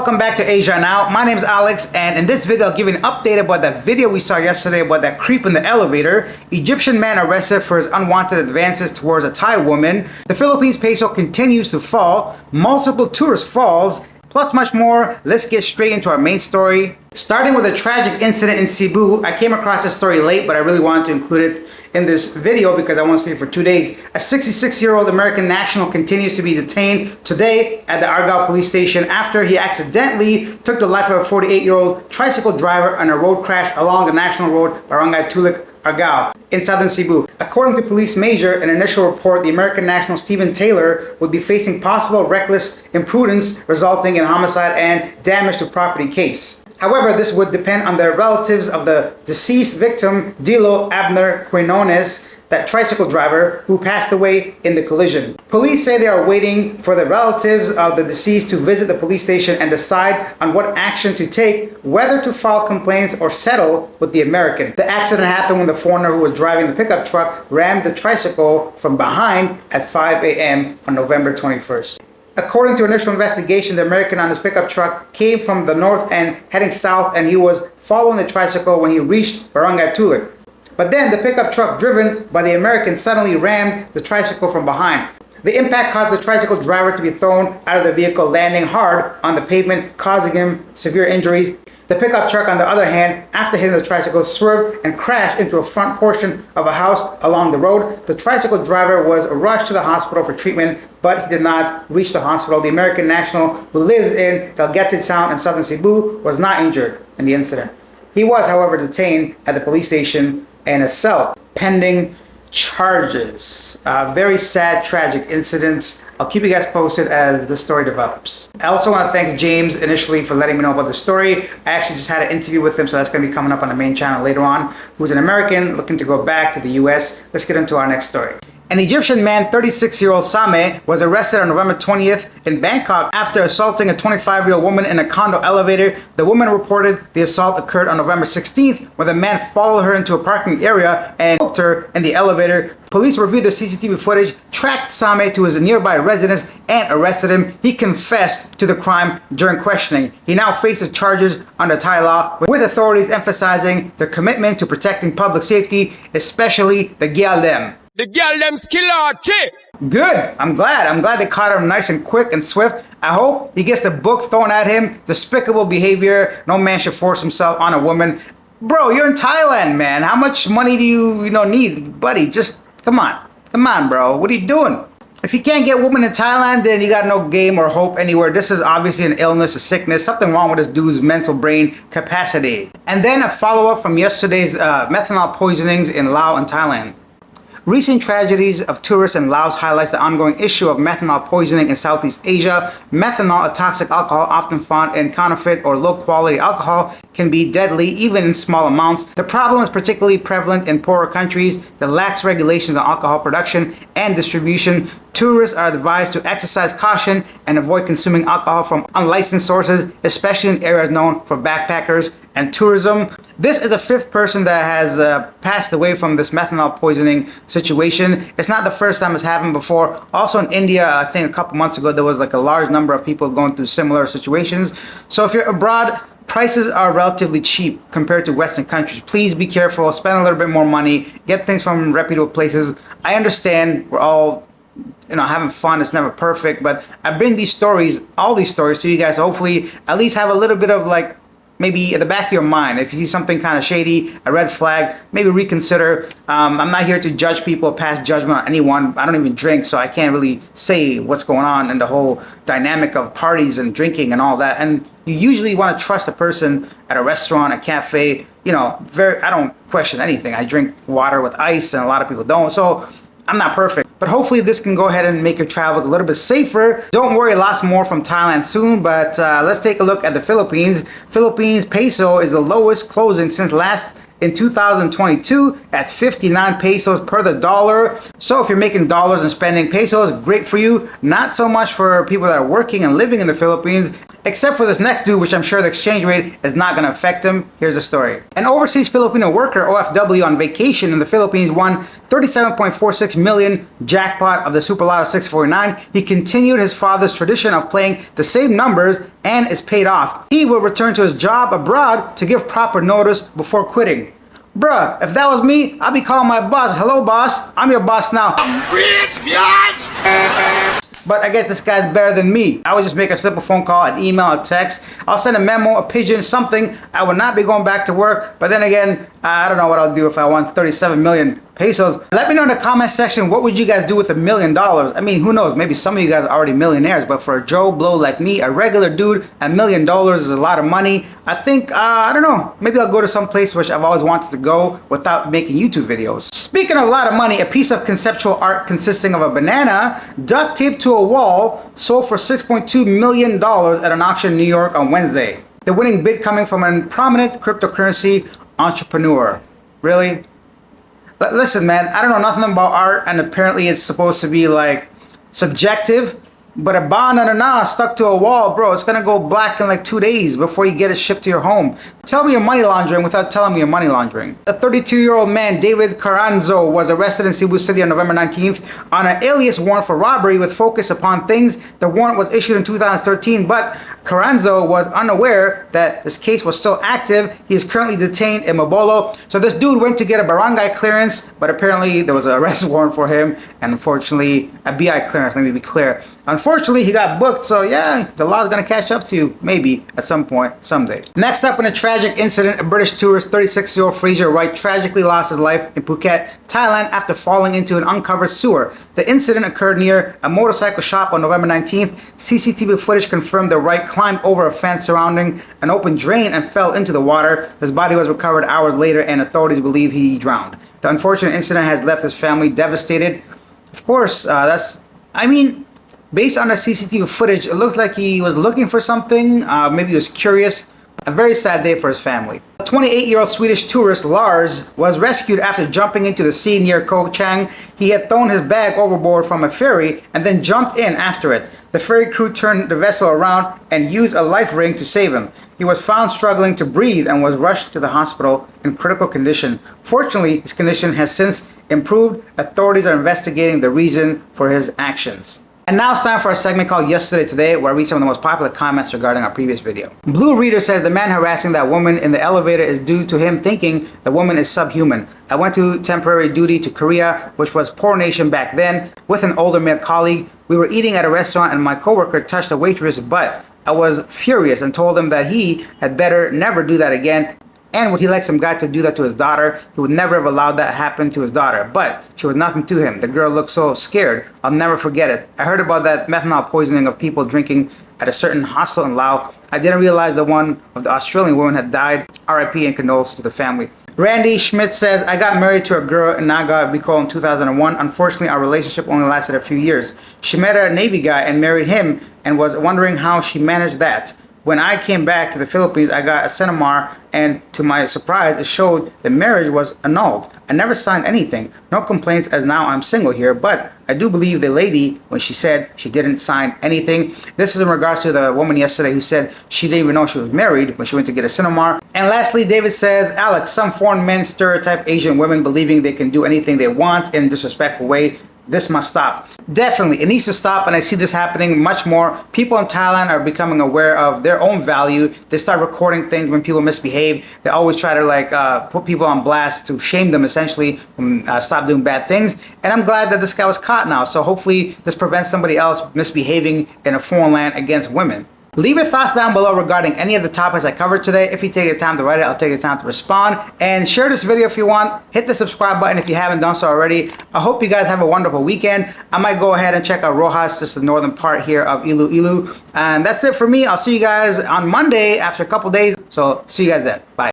welcome back to Asia Now. My name is Alex, and in this video I'll give you an update about that video we saw yesterday about that creep in the elevator. Egyptian man arrested for his unwanted advances towards a Thai woman. The Philippines peso continues to fall. Multiple tourist falls. Plus much more. Let's get straight into our main story. Starting with a tragic incident in Cebu. I came across this story late, but I really wanted to include it in this video because I want to stay for 2 days. A 66-year-old American national continues to be detained today at the Argao police station after he accidentally took the life of a 48-year-old tricycle driver on a road crash along the national road Barangay Tulik, Argao, in southern Cebu. According to Police Major, an initial report, the American national Stephen Taylor would be facing possible reckless imprudence resulting in homicide and damage to property case. However, this would depend on the relatives of the deceased victim, Dilo Abner Quinones, that tricycle driver who passed away in the collision. Police say they are waiting for the relatives of the deceased to visit the police station and decide on what action to take, whether to file complaints or settle with the American. The accident happened when the foreigner who was driving the pickup truck rammed the tricycle from behind at 5 a.m. on November 21st. According to initial investigation, the American on his pickup truck came from the north end heading south, and he was following the tricycle when he reached Barangay Tulik. But then the pickup truck driven by the American suddenly rammed the tricycle from behind. The impact caused the tricycle driver to be thrown out of the vehicle, landing hard on the pavement, causing him severe injuries. The pickup truck, on the other hand, after hitting the tricycle, swerved and crashed into a front portion of a house along the road. The tricycle driver was rushed to the hospital for treatment, but he did not reach the hospital. The American national, who lives in Dalgety Town in southern Cebu, was not injured in the incident. He was, however, detained at the police station in a cell, pending charges. Very sad, tragic incidents. I'll keep you guys posted as the story develops. I also want to thank James initially for letting me know about the story. I actually just had an interview with him, so that's going to be coming up on the main channel later on, who's an American looking to go back to the US. Let's get into our next story. An Egyptian man, 36-year-old Same, was arrested on November 20th in Bangkok after assaulting a 25-year-old woman in a condo elevator. The woman reported the assault occurred on November 16th when the man followed her into a parking area and choked her in the elevator. Police reviewed the CCTV footage, tracked Same to his nearby residence, and arrested him. He confessed to the crime during questioning. He now faces charges under Thai law, with authorities emphasizing their commitment to protecting public safety, especially the gyal-dem. The girl them skill out, chick. Good. I'm glad they caught him nice and quick and swift. I hope he gets the book thrown at him. Despicable behavior. No man should force himself on a woman. Bro, you're in Thailand, man. How much money do you need? Buddy, just come on. Come on, bro. What are you doing? If you can't get women in Thailand, then you got no game or hope anywhere. This is obviously an illness, a sickness, something wrong with this dude's mental brain capacity. And then a follow-up from yesterday's methanol poisonings in Laos and Thailand. Recent tragedies of tourists in Laos highlights the ongoing issue of methanol poisoning in Southeast Asia. Methanol, a toxic alcohol often found in counterfeit or low-quality alcohol, can be deadly even in small amounts. The problem is particularly prevalent in poorer countries that lack regulations on alcohol production and distribution. Tourists are advised to exercise caution and avoid consuming alcohol from unlicensed sources, especially in areas known for backpackers and tourism. This is the 5th person that has passed away from this methanol poisoning situation. It's not the first time it's happened before. Also in India, I think a couple months ago, there was like a large number of people going through similar situations. So if you're abroad, prices are relatively cheap compared to Western countries. Please be careful, spend a little bit more money, get things from reputable places. I understand we're all having fun. It's never perfect, but I bring these stories, all these stories to you guys. Hopefully at least have a little bit of like, maybe at the back of your mind, if you see something kind of shady, a red flag, maybe reconsider. I'm not here to judge people, pass judgment on anyone. I don't even drink, so I can't really say what's going on in the whole dynamic of parties and drinking and all that. And you usually want to trust a person at a restaurant, a cafe. I don't question anything. I drink water with ice, and a lot of people don't. So I'm not perfect, but hopefully this can go ahead and make your travels a little bit safer. Don't worry, lots more from Thailand soon, but let's take a look at the Philippines. Philippines peso is the lowest closing since last in 2022 at 59 pesos per the dollar. So if you're making dollars and spending pesos, great for you. Not so much for people that are working and living in the Philippines, except for this next dude, which I'm sure the exchange rate is not going to affect him. Here's the story. An overseas Filipino worker, OFW, on vacation in the Philippines won 37.46 million jackpot of the Super Lotto 649. He continued his father's tradition of playing the same numbers and is paid off. He will return to his job abroad to give proper notice before quitting. Bruh, if that was me, I'd be calling my boss. Hello, boss. I'm your boss now. Bitch, bitch! But I guess this guy's better than me. I would just make a simple phone call, an email, a text. I'll send a memo, a pigeon, something. I would not be going back to work. But then again, I don't know what I'll do if I won 37 million pesos. Let me know in the comment section, what would you guys do with $1 million? I mean, who knows? Maybe some of you guys are already millionaires. But for a Joe Blow like me, a regular dude, $1 million is a lot of money. I think, I don't know. Maybe I'll go to some place which I've always wanted to go without making YouTube videos. Speaking of a lot of money, a piece of conceptual art consisting of a banana duct taped to a wall sold for $6.2 million at an auction in New York on Wednesday. The winning bid coming from a prominent cryptocurrency entrepreneur. Really? Listen, man, I don't know nothing about art, and apparently it's supposed to be like subjective. But a banana stuck to a wall, bro, it's gonna go black in like 2 days before you get it shipped to your home. Tell me you're money laundering without telling me you're money laundering. A 32-year-old man, David Carranzo, was arrested in Cebu City on November 19th on an alias warrant for robbery with focus upon things. The warrant was issued in 2013, but Carranzo was unaware that this case was still active. He is currently detained in Mobolo. So this dude went to get a barangay clearance, but apparently there was an arrest warrant for him, and unfortunately, a BI clearance, let me be clear. Unfortunately, he got booked, so yeah, the law's gonna catch up to you, maybe, at some point, someday. Next up, in a tragic incident, a British tourist, 36-year-old Fraser Wright, tragically lost his life in Phuket, Thailand, after falling into an uncovered sewer. The incident occurred near a motorcycle shop on November 19th. CCTV footage confirmed that Wright climbed over a fence surrounding an open drain and fell into the water. His body was recovered hours later, and authorities believe he drowned. The unfortunate incident has left his family devastated. Of course, based on the CCTV footage, it looks like he was looking for something. Maybe he was curious. A very sad day for his family. A 28-year-old Swedish tourist, Lars, was rescued after jumping into the sea near Koh Chang. He had thrown his bag overboard from a ferry and then jumped in after it. The ferry crew turned the vessel around and used a life ring to save him. He was found struggling to breathe and was rushed to the hospital in critical condition. Fortunately, his condition has since improved. Authorities are investigating the reason for his actions. And now it's time for a segment called Yesterday Today, where I read some of the most popular comments regarding our previous video. Blue Reader says the man harassing that woman in the elevator is due to him thinking the woman is subhuman. I went to temporary duty to Korea, which was poor nation back then, with an older male colleague. We were eating at a restaurant and my coworker touched a waitress' butt. I was furious and told him that he had better never do that again. And would he like some guy to do that to his daughter? He would never have allowed that happen to his daughter. But she was nothing to him. The girl looked so scared. I'll never forget it. I heard about that methanol poisoning of people drinking at a certain hostel in Laos. I didn't realize that one of the Australian women had died. RIP and condolences to the family. Randy Schmidt says, I got married to a girl in Naga Bicol in 2001. Unfortunately, our relationship only lasted a few years. She met a Navy guy and married him and was wondering how she managed that. When I came back to the Philippines, I got a Senomar, and to my surprise, it showed the marriage was annulled. I never signed anything. No complaints, as now I'm single here, but I do believe the lady when she said she didn't sign anything. This is in regards to the woman yesterday who said she didn't even know she was married when she went to get a Senomar. And lastly, David says, Alex, some foreign men stereotype Asian women believing they can do anything they want in a disrespectful way. This must stop. Definitely, it needs to stop, and I see this happening much more. People in Thailand are becoming aware of their own value. They start recording things when people misbehave. They always try to put people on blast to shame them, essentially, stop doing bad things. And I'm glad that this guy was caught now. So hopefully this prevents somebody else misbehaving in a foreign land against women. Leave your thoughts down below regarding any of the topics I covered today. If you take the time to write it, I'll take the time to respond. And share this video if you want. Hit the subscribe button if you haven't done so already. I hope you guys have a wonderful weekend. I might go ahead and check out Rojas, just the northern part here of Iloilo. And that's it for me. I'll see you guys on Monday after a couple days. So see you guys then. Bye.